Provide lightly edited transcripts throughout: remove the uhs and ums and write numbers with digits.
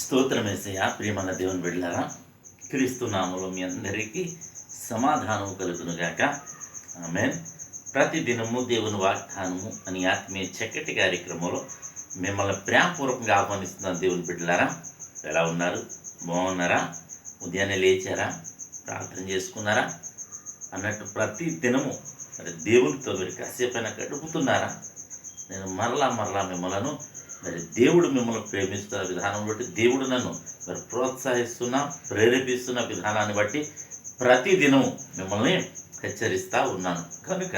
స్తోత్రమేసయ్య. ప్రియమైన దేవుని బిడ్డలారా, క్రీస్తు నామములో మీ అందరికీ సమాధానం కలుగునుగాక. ఆమేన్. ప్రతి దినము దేవుని వాగ్దానము అని ఆత్మీయ చక్కటి కార్యక్రమంలో మిమ్మల్ని ప్రేమపూర్వకంగా ఆహ్వానిస్తున్నాను. దేవుని బిడ్డలారా, ఎలా ఉన్నారు? బాగున్నారా? ఉదయాన్నే లేచారా? ప్రార్థన చేసుకున్నారా అన్నట్టు ప్రతి దినము మరి దేవునితో మీరు కాసేపైనా గడుపుతున్నారా? నేను మరలా మిమ్మలను దేవుడు మిమ్మల్ని ప్రేమిస్తున్న విధానం బట్టి, దేవుడు నన్ను మరి ప్రేరేపిస్తున్న విధానాన్ని బట్టి ప్రతి దినము మిమ్మల్ని హెచ్చరిస్తూ ఉన్నాను. కనుక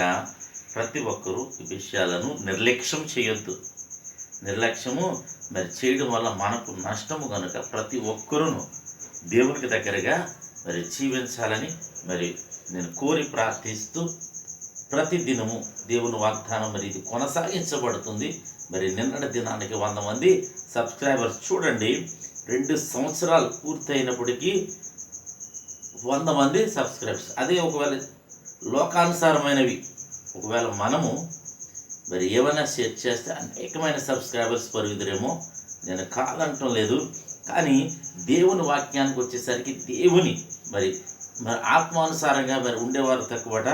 ప్రతి ఒక్కరూ ఈ విషయాలను నిర్లక్ష్యం చేయొద్దు. నిర్లక్ష్యము మరి చేయడం వల్ల మనకు నష్టము. కనుక ప్రతి ఒక్కరూ దేవునికి దగ్గరగా మరి జీవించాలని మరి నేను కోరి ప్రార్థిస్తూ ప్రతి దినము దేవుని వాగ్దానం మరి ఇది కొనసాగించబడుతుంది. మరి నిన్నటి దినానికి 100 మంది సబ్స్క్రైబర్స్. చూడండి, 2 సంవత్సరాలు పూర్తయినప్పటికీ 100 మంది సబ్స్క్రైబర్స్. అదే ఒకవేళ లోకానుసారమైనవి ఒకవేళ మనము మరి ఏమైనా షేర్ చేస్తే అనేకమైన సబ్స్క్రైబర్స్ పెరుగుదరేమో, నేను కాదంటం లేదు. కానీ దేవుని వాక్యానికి వచ్చేసరికి దేవుని మరి ఆత్మానుసారంగా మరి ఉండేవారు తక్కువట,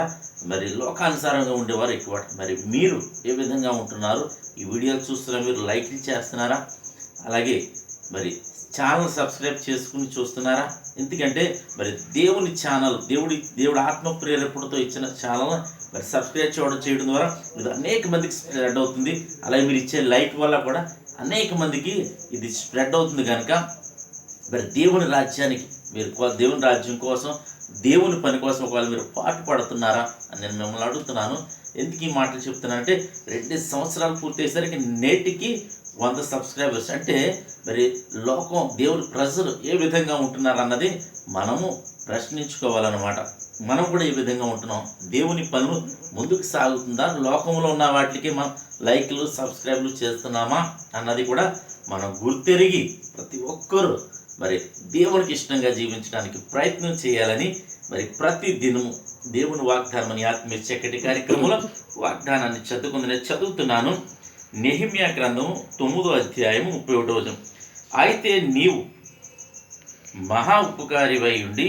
మరి లోకానుసారంగా ఉండేవారు ఎక్కువ. మరి మీరు ఏ విధంగా ఉంటున్నారు? ఈ వీడియోలు చూస్తున్నా మీరు లైక్లు చేస్తున్నారా? అలాగే మరి ఛానల్ సబ్స్క్రైబ్ చేసుకుని చూస్తున్నారా? ఎందుకంటే మరి దేవుని ఛానల్, దేవుడు ఆత్మ ప్రేరేపణతో ఇచ్చిన ఛానల్ మరి సబ్స్క్రైబ్ చేయడం ద్వారా ఇది అనేక మందికి స్ప్రెడ్ అవుతుంది. అలాగే మీరు ఇచ్చే లైక్ వల్ల కూడా అనేక మందికి ఇది స్ప్రెడ్ అవుతుంది. కనుక మరి దేవుని రాజ్యానికి మీరు దేవుని రాజ్యం కోసం, దేవుని పని కోసం ఒకవేళ మీరు పాటు పడుతున్నారా అని నేను మిమ్మల్ని అడుగుతున్నాను. ఎందుకు ఈ మాటలు చెప్తున్నానంటే 2 సంవత్సరాలు పూర్తయ్యేసరికి నేటికి 100 సబ్స్క్రైబర్స్. అంటే మరి లోకం, దేవుని ప్రజలు ఏ విధంగా ఉంటున్నారు అన్నది మనము ప్రశ్నించుకోవాలన్నమాట. మనం కూడా ఏ విధంగా ఉంటున్నాం? దేవుని పనులు ముందుకు సాగుతుందా? లోకంలో ఉన్న వాటికి మనం లైక్లు సబ్స్క్రైబ్లు చేస్తున్నామా అన్నది కూడా మనం గుర్తెరిగి ప్రతి ఒక్కరూ మరి దేవునికి ఇష్టంగా జీవించడానికి ప్రయత్నం చేయాలని మరి ప్రతి దినము దేవుని వాగ్దానం అని ఆత్మీయ చక్కటి కార్యక్రమంలో వాగ్దానాన్ని చదువుతున్నాను. నెహెమ్యా గ్రంథము 9వ అధ్యాయము 31వ వచనం. అయితే నీవు మహా ఉపకారివై ఉండి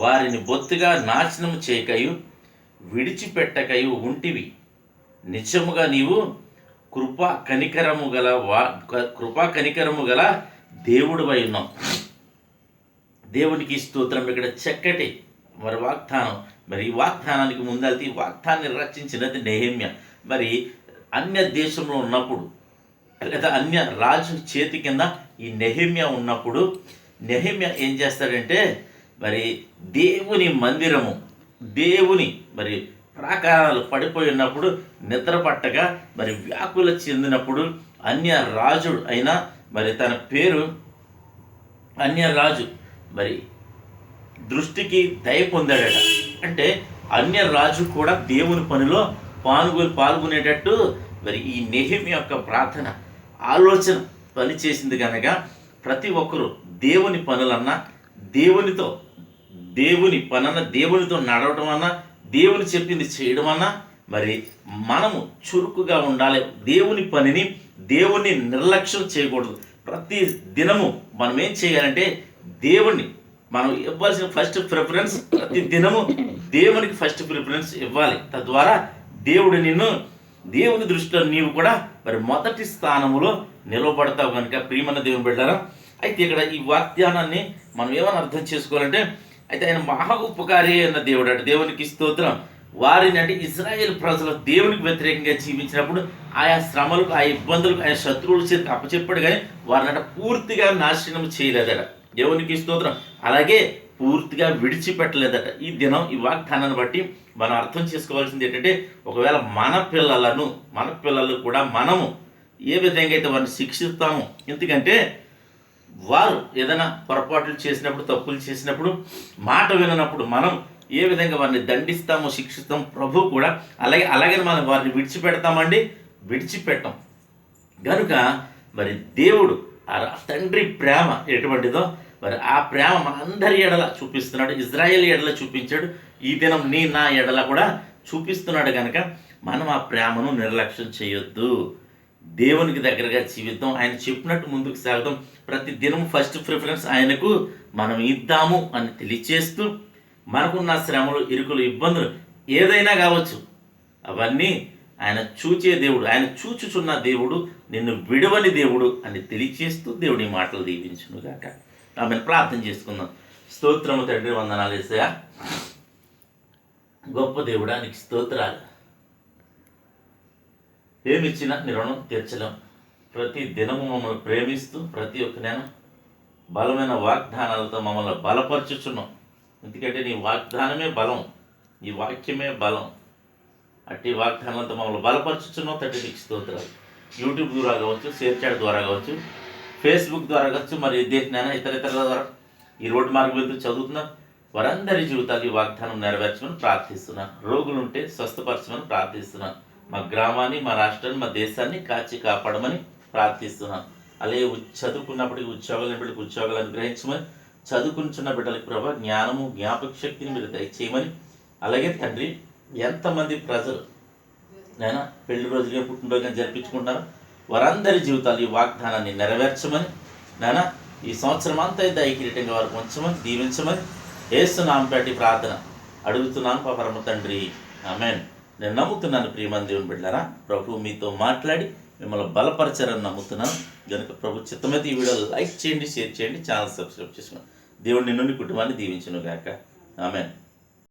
వారిని బొత్తుగా నాశనము చేయకయు విడిచిపెట్టకయు ఉంటివి. నిజముగా నీవు కృపా కనికరము గల దేవుడివై ఉన్నాం. దేవునికి స్తోత్రం. ఇక్కడ చక్కటి మరి వాగ్దానం. మరి ఈ వాగ్దానానికి ముందల్తే ఈ వాగ్దానాన్ని రచించినది నెహెమ్యా. మరి అన్య దేశంలో ఉన్నప్పుడు లేదా అన్య రాజు చేతి కింద ఈ నెహెమ్యా ఉన్నప్పుడు నెహెమ్యా ఏం చేస్తాడంటే మరి దేవుని మందిరము, దేవుని మరి ప్రాకారాలు పడిపోయి ఉన్నప్పుడు నిద్ర పట్టగా మరి వ్యాకుల చెందినప్పుడు అన్య రాజు అయినా మరి తన పేరు అన్యరాజు మరి దృష్టికి దయ పొందాడట. అంటే అన్యరాజు కూడా దేవుని పనిలో పాల్గొనేటట్టు మరి ఈ నెహెమ్యా యొక్క ప్రార్థన ఆలోచన పనిచేసింది. కనుక ప్రతి ఒక్కరూ దేవుని పనులన్నా, దేవునితో నడవడం అన్నా, దేవుని చెప్పింది చేయడం అన్నా మరి మనము చురుకుగా ఉండాలి. దేవుని పనిని, దేవుణ్ణి నిర్లక్ష్యం చేయకూడదు. ప్రతి దినము మనం ఏం చేయాలంటే దేవుణ్ణి మనం ఇవ్వాల్సిన ఫస్ట్ ప్రిఫరెన్స్, ప్రతి దినము దేవునికి ఫస్ట్ ప్రిఫరెన్స్ ఇవ్వాలి. తద్వారా దేవుని దృష్టిలో నీవు కూడా మరి మొదటి స్థానంలో నిలవబడతావు. కనుక ప్రియమైన దేవుని బిడ్డలారా, అయితే ఇక్కడ ఈ వాగ్దానాన్ని మనం ఏమని అర్థం చేసుకోవాలంటే, అయితే ఆయన మహా ఉపకారి అన్న దేవుడు అంటే దేవునికి స్తోత్రం. వారిని అంటే ఇజ్రాయేల్ ప్రజలు దేవునికి వ్యతిరేకంగా జీవించినప్పుడు ఆయా శ్రమలకు, ఆ ఇబ్బందులకు, ఆయన శత్రువుల చేతికి అప్పచెప్పాడు. కానీ వారిని పూర్తిగా నాశనం చేయలేదట. దేవునికి స్తోత్రం. అలాగే పూర్తిగా విడిచిపెట్టలేదట. ఈ దినం ఈ వాగ్దానాన్ని బట్టి మనం అర్థం చేసుకోవాల్సింది ఏంటంటే, ఒకవేళ మన పిల్లలు కూడా మనము ఏ విధంగా అయితే వారిని శిక్షిస్తాము. ఎందుకంటే వారు ఏదైనా పొరపాట్లు చేసినప్పుడు, తప్పులు చేసినప్పుడు, మాట విననప్పుడు మనం ఏ విధంగా వారిని దండిస్తామో, శిక్షిస్తాం. ప్రభు కూడా అలాగే మనం వారిని విడిచిపెట్టాం. కనుక మరి దేవుడు ఆ తండ్రి ప్రేమ ఎటువంటిదో మరి ఆ ప్రేమ మనందరి ఎడల చూపిస్తున్నాడు. ఇజ్రాయేల్ ఎడల చూపించాడు. ఈ దినం నా ఎడల కూడా చూపిస్తున్నాడు. కనుక మనం ఆ ప్రేమను నిర్లక్ష్యం చేయొద్దు. దేవునికి దగ్గరగా జీవిద్దాం, ఆయన చెప్పినట్టు ముందుకు సాగుదాం. ప్రతి దినం ఫస్ట్ ప్రిఫరెన్స్ ఆయనకు మనం ఇద్దాము అని తెలియచేస్తూ, మనకున్న శ్రమలు, ఇరుకులు, ఇబ్బందులు ఏదైనా కావచ్చు, అవన్నీ ఆయన చూచే దేవుడు, ఆయన చూచుచున్న దేవుడు, నిన్ను విడవని దేవుడు అని తెలియచేస్తూ దేవుడి మాటలు దీవించునుగాక. ఆమెను ప్రార్థన చేసుకుందాం. స్తోత్రము తండ్రి, వందనాలు యేసయ్యా. గొప్ప దేవుడా, నీకు స్తోత్రాలు. ఏమిచ్చినా నీ రుణం తీర్చలేం. ప్రతి దినము మమ్మల్ని ప్రేమిస్తూ ప్రతి ఒక్క నేను బలమైన వాగ్దానాలతో మమ్మల్ని బలపరచుచున్నాం. ఎందుకంటే నీ వాగ్దానమే బలం, నీ వాక్యమే బలం. అట్టి వాగ్దానాలతో మమ్మల్ని బలపరచుచున్నాం. తండ్రి నీకు స్తోత్రాలు. యూట్యూబ్ ద్వారా కావచ్చు, షేర్ చాట్ ద్వారా కావచ్చు, ఫేస్బుక్ ద్వారా కావచ్చు, మరి దేనినైనా ఇతర ద్వారా ఈ రోడ్డు మార్గం వెళ్తూ చదువుతున్నారు వారందరి జీవితాలు ఈ వాగ్దానం నెరవేర్చమని ప్రార్థిస్తున్నాను. రోగులుంటే స్వస్థపరచమని ప్రార్థిస్తున్నాను. మా గ్రామాన్ని, మా రాష్ట్రాన్ని, మా దేశాన్ని కాచి కాపాడమని ప్రార్థిస్తున్నాను. అలాగే చదువుకున్నప్పటికీ ఉద్యోగాల బిడ్డలకు ఉద్యోగాలు అనుగ్రహించమని, చదువుకుంటున్న బిడ్డలకు ప్రభావ జ్ఞానము, జ్ఞాపక శక్తిని మీరు దయచేయమని, అలాగే తండ్రి ఎంతమంది ప్రజలు నేను పెళ్లి రోజుగా పుట్టినరోజుగా జరిపించుకుంటున్నారు వారందరి జీవితాలు ఈ వాగ్దానాన్ని నెరవేర్చమని, నాన్న ఈ సంవత్సరం అంతా దయకిరీటంగా వారికి ఉంచమని, దీవించమని యేసు నామముపేట ప్రార్థన అడుగుతున్నాను పరమ తండ్రి, ఆమేన్. నేను నమ్ముతున్నాను ప్రియమైన దేవుని బిడ్డలారా, ప్రభు మీతో మాట్లాడి మిమ్మల్ని బలపరచారని నమ్ముతున్నాను. కనుక ప్రభు చిత్తమైతే ఈ వీడియో లైక్ చేయండి, షేర్ చేయండి, ఛానల్ సబ్స్క్రైబ్ చేసుకోండి. దేవుడు నిన్ను నీ కుటుంబాన్ని దీవించును గాక. ఆమేన్.